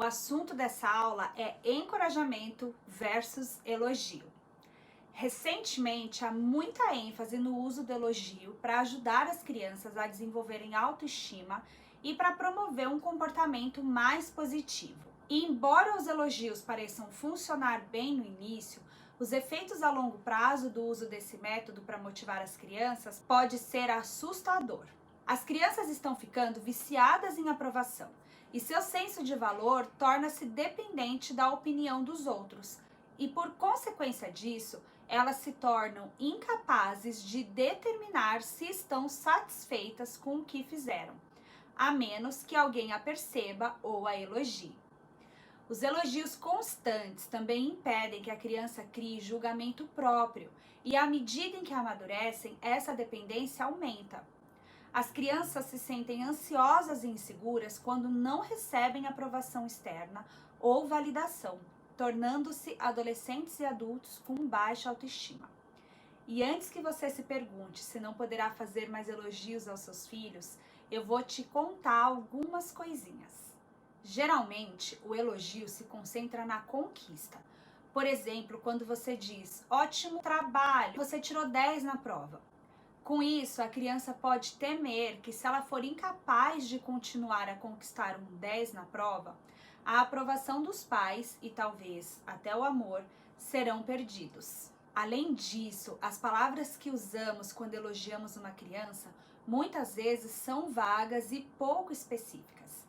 assunto dessa aula é encorajamento versus elogio. Recentemente, há muita ênfase no uso do elogio para ajudar as crianças a desenvolverem autoestima e para promover um comportamento mais positivo. E embora os elogios pareçam funcionar bem no início, os efeitos a longo prazo do uso desse método para motivar as crianças pode ser assustador. As crianças estão ficando viciadas em aprovação e seu senso de valor torna-se dependente da opinião dos outros. E por consequência disso, elas se tornam incapazes de determinar se estão satisfeitas com o que fizeram, a menos que alguém a perceba ou a elogie. Os elogios constantes também impedem que a criança crie julgamento próprio e, à medida em que amadurecem, essa dependência aumenta. As crianças se sentem ansiosas e inseguras quando não recebem aprovação externa ou validação, tornando-se adolescentes e adultos com baixa autoestima. E antes que você se pergunte se não poderá fazer mais elogios aos seus filhos, eu vou te contar algumas coisinhas. Geralmente, o elogio se concentra na conquista. Por exemplo, quando você diz, ótimo trabalho, você tirou 10 na prova. Com isso, a criança pode temer que se ela for incapaz de continuar a conquistar um 10 na prova, a aprovação dos pais e talvez até o amor serão perdidos. Além disso, as palavras que usamos quando elogiamos uma criança muitas vezes são vagas e pouco específicas.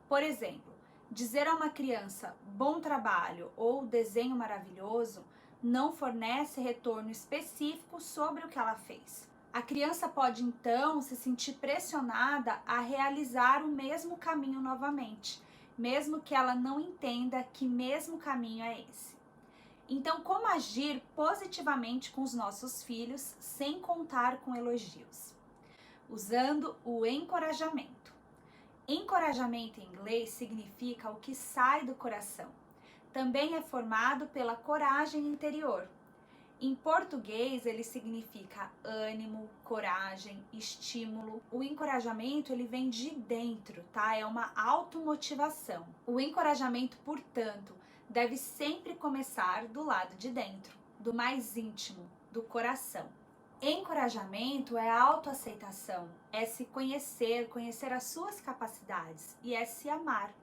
Por exemplo, dizer a uma criança bom trabalho ou desenho maravilhoso não fornece retorno específico sobre o que ela fez. A criança pode então se sentir pressionada a realizar o mesmo caminho novamente, mesmo que ela não entenda que mesmo caminho é esse. Então, como agir positivamente com os nossos filhos sem contar com elogios? Usando o encorajamento. Encorajamento em inglês significa o que sai do coração. Também é formado pela coragem interior. Em português, ele significa ânimo, coragem, estímulo. O encorajamento, ele vem de dentro, tá? É uma automotivação. O encorajamento, portanto, deve sempre começar do lado de dentro, do mais íntimo, do coração. Encorajamento é autoaceitação, é se conhecer, conhecer as suas capacidades e é se amar.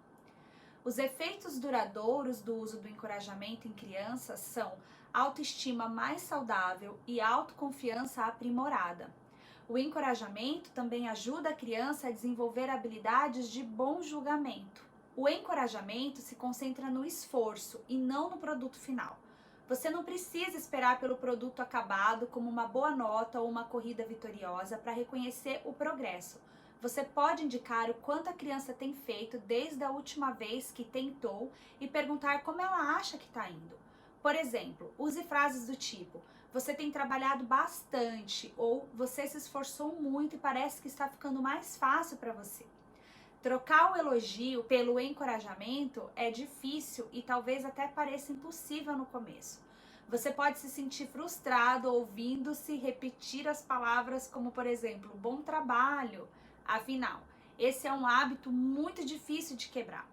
Os efeitos duradouros do uso do encorajamento em crianças são autoestima mais saudável e autoconfiança aprimorada. O encorajamento também ajuda a criança a desenvolver habilidades de bom julgamento. O encorajamento se concentra no esforço e não no produto final. Você não precisa esperar pelo produto acabado, como uma boa nota ou uma corrida vitoriosa, para reconhecer o progresso. Você pode indicar o quanto a criança tem feito desde a última vez que tentou e perguntar como ela acha que está indo. Por exemplo, use frases do tipo, você tem trabalhado bastante ou você se esforçou muito e parece que está ficando mais fácil para você. Trocar o elogio pelo encorajamento é difícil e talvez até pareça impossível no começo. Você pode se sentir frustrado ouvindo-se repetir as palavras como, por exemplo, bom trabalho. Afinal, esse é um hábito muito difícil de quebrar.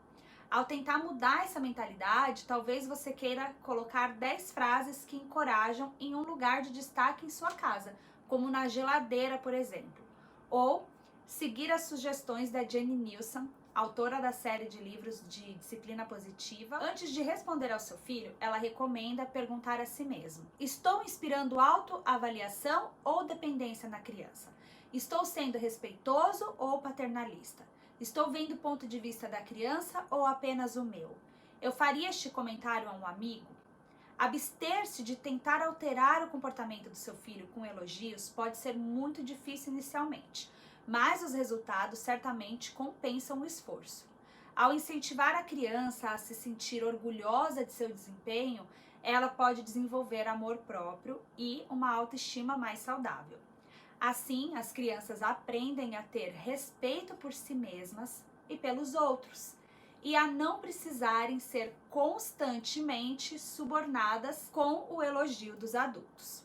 Ao tentar mudar essa mentalidade, talvez você queira colocar 10 frases que encorajam em um lugar de destaque em sua casa, como na geladeira, por exemplo. Ou seguir as sugestões da Jenny Nilsson, autora da série de livros de disciplina positiva. Antes de responder ao seu filho, ela recomenda perguntar a si mesmo: estou inspirando autoavaliação ou dependência na criança? Estou sendo respeitoso ou paternalista? Estou vendo o ponto de vista da criança ou apenas o meu? Eu faria este comentário a um amigo? Abster-se de tentar alterar o comportamento do seu filho com elogios pode ser muito difícil inicialmente, mas os resultados certamente compensam o esforço. Ao incentivar a criança a se sentir orgulhosa de seu desempenho, ela pode desenvolver amor próprio e uma autoestima mais saudável. Assim, as crianças aprendem a ter respeito por si mesmas e pelos outros, e a não precisarem ser constantemente subornadas com o elogio dos adultos.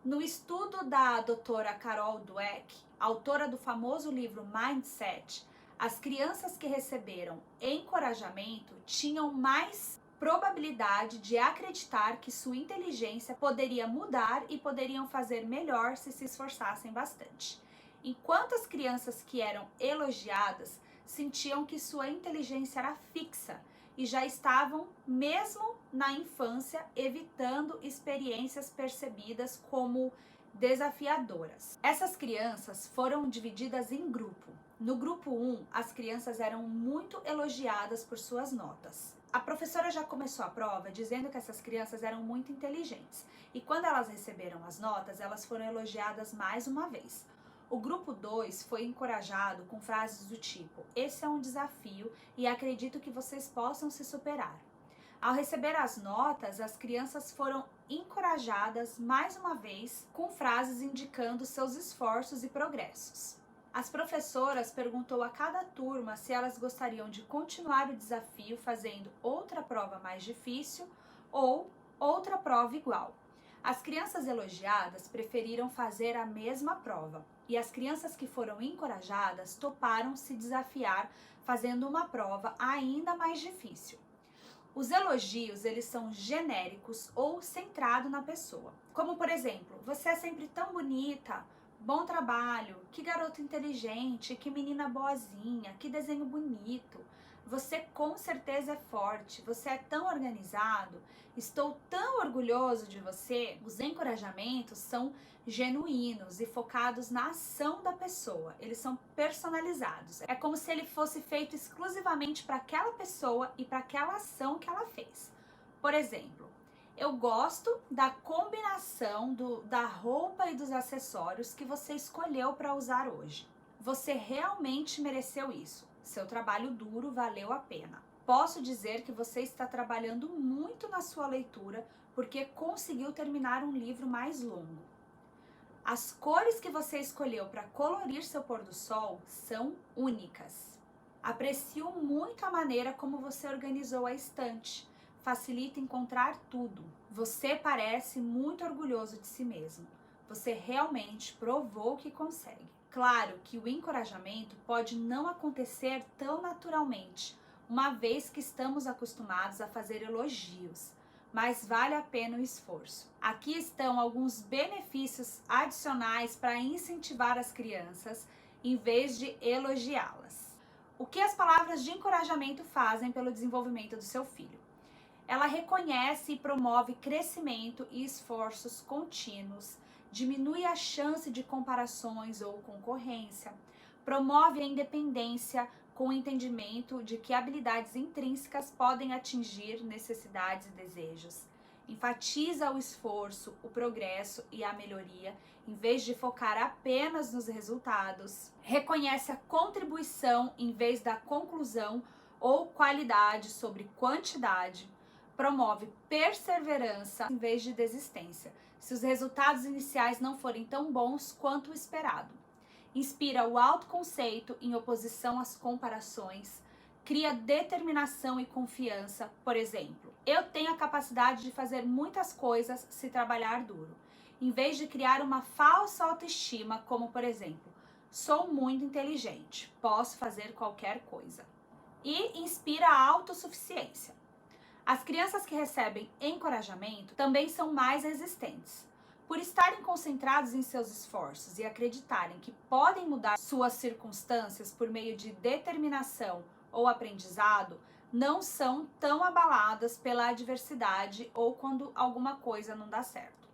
No estudo da doutora Carol Dweck, autora do famoso livro Mindset, As crianças que receberam encorajamento tinham mais probabilidade de acreditar que sua inteligência poderia mudar e poderiam fazer melhor se esforçassem bastante. Enquanto as crianças que eram elogiadas sentiam que sua inteligência era fixa e já estavam, mesmo na infância, evitando experiências percebidas como desafiadoras. Essas crianças foram divididas em grupo. No grupo 1, as crianças eram muito elogiadas por suas notas. A professora já começou a prova dizendo que essas crianças eram muito inteligentes e quando elas receberam as notas, elas foram elogiadas mais uma vez. O grupo 2 foi encorajado com frases do tipo: "Esse é um desafio e acredito que vocês possam se superar". Ao receber as notas, as crianças foram encorajadas mais uma vez com frases indicando seus esforços e progressos. As professoras perguntou a cada turma se elas gostariam de continuar o desafio fazendo outra prova mais difícil ou outra prova igual. As crianças elogiadas preferiram fazer a mesma prova e as crianças que foram encorajadas toparam se desafiar fazendo uma prova ainda mais difícil. Os elogios, eles são genéricos ou centrados na pessoa. Como, por exemplo, você é sempre tão bonita, bom trabalho, que garoto inteligente, que menina boazinha, que desenho bonito. Você com certeza é forte, você é tão organizado, estou tão orgulhoso de você. Os encorajamentos são genuínos e focados na ação da pessoa, eles são personalizados. É como se ele fosse feito exclusivamente para aquela pessoa e para aquela ação que ela fez. Por exemplo, eu gosto da combinação da roupa e dos acessórios que você escolheu para usar hoje. Você realmente mereceu isso. Seu trabalho duro valeu a pena. Posso dizer que você está trabalhando muito na sua leitura porque conseguiu terminar um livro mais longo. As cores que você escolheu para colorir seu pôr do sol são únicas. Aprecio muito a maneira como você organizou a estante. Facilita encontrar tudo. Você parece muito orgulhoso de si mesmo. Você realmente provou que consegue. Claro que o encorajamento pode não acontecer tão naturalmente, uma vez que estamos acostumados a fazer elogios, mas vale a pena o esforço. Aqui estão alguns benefícios adicionais para incentivar as crianças em vez de elogiá-las. O que as palavras de encorajamento fazem pelo desenvolvimento do seu filho? Ela reconhece e promove crescimento e esforços contínuos, diminui a chance de comparações ou concorrência, promove a independência com o entendimento de que habilidades intrínsecas podem atingir necessidades e desejos, enfatiza o esforço, o progresso e a melhoria, em vez de focar apenas nos resultados, reconhece a contribuição em vez da conclusão ou qualidade sobre quantidade, promove perseverança em vez de desistência, se os resultados iniciais não forem tão bons quanto o esperado. Inspira o autoconceito em oposição às comparações, cria determinação e confiança. Por exemplo, eu tenho a capacidade de fazer muitas coisas se trabalhar duro, em vez de criar uma falsa autoestima, como por exemplo, sou muito inteligente, posso fazer qualquer coisa. E inspira a autossuficiência. As crianças que recebem encorajamento também são mais resistentes. Por estarem concentrados em seus esforços e acreditarem que podem mudar suas circunstâncias por meio de determinação ou aprendizado, não são tão abaladas pela adversidade ou quando alguma coisa não dá certo.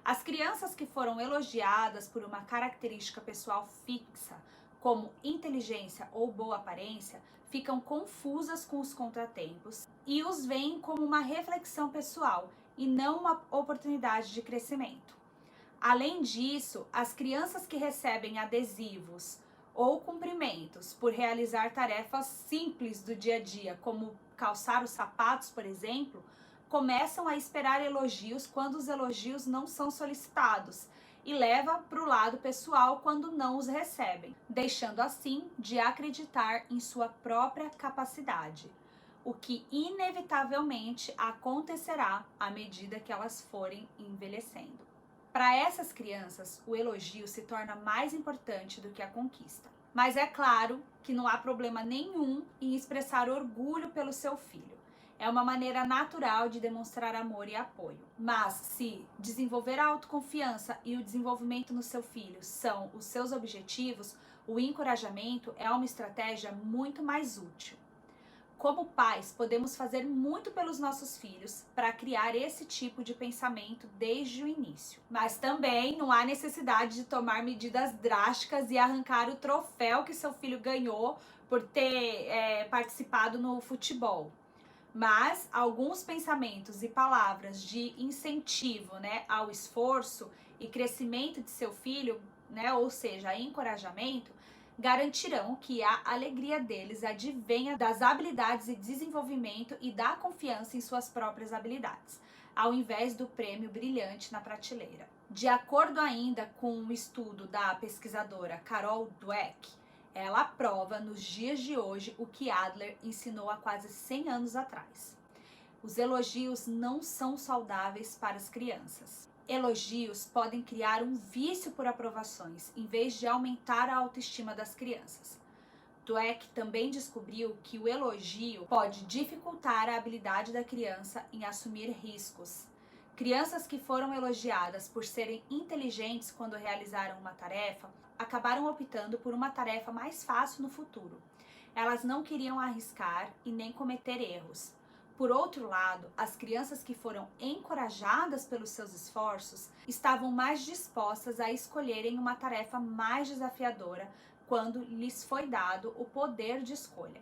As crianças que foram elogiadas por uma característica pessoal fixa, como inteligência ou boa aparência, ficam confusas com os contratempos e os veem como uma reflexão pessoal e não uma oportunidade de crescimento. Além disso, as crianças que recebem adesivos ou cumprimentos por realizar tarefas simples do dia a dia, como calçar os sapatos, por exemplo, começam a esperar elogios quando os elogios não são solicitados e leva para o lado pessoal quando não os recebem, deixando assim de acreditar em sua própria capacidade, o que inevitavelmente acontecerá à medida que elas forem envelhecendo. Para essas crianças, o elogio se torna mais importante do que a conquista. Mas é claro que não há problema nenhum em expressar orgulho pelo seu filho. É uma maneira natural de demonstrar amor e apoio. Mas se desenvolver a autoconfiança e o desenvolvimento no seu filho são os seus objetivos, o encorajamento é uma estratégia muito mais útil. Como pais, podemos fazer muito pelos nossos filhos para criar esse tipo de pensamento desde o início. Mas também não há necessidade de tomar medidas drásticas e arrancar o troféu que seu filho ganhou por ter participado no futebol. Mas alguns pensamentos e palavras de incentivo, ao esforço e crescimento de seu filho, ou seja, encorajamento, garantirão que a alegria deles advenha das habilidades e desenvolvimento e da confiança em suas próprias habilidades, ao invés do prêmio brilhante na prateleira. De acordo ainda com um estudo da pesquisadora Carol Dweck, ela aprova nos dias de hoje o que Adler ensinou há quase 100 anos atrás. Os elogios não são saudáveis para as crianças. Elogios podem criar um vício por aprovações, em vez de aumentar a autoestima das crianças. Dweck também descobriu que o elogio pode dificultar a habilidade da criança em assumir riscos. Crianças que foram elogiadas por serem inteligentes quando realizaram uma tarefa, acabaram optando por uma tarefa mais fácil no futuro. Elas não queriam arriscar e nem cometer erros. Por outro lado, as crianças que foram encorajadas pelos seus esforços estavam mais dispostas a escolherem uma tarefa mais desafiadora quando lhes foi dado o poder de escolha.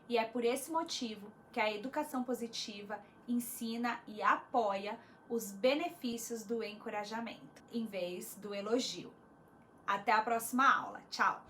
E é por esse motivo que a educação positiva ensina e apoia os benefícios do encorajamento, em vez do elogio. Até a próxima aula. Tchau!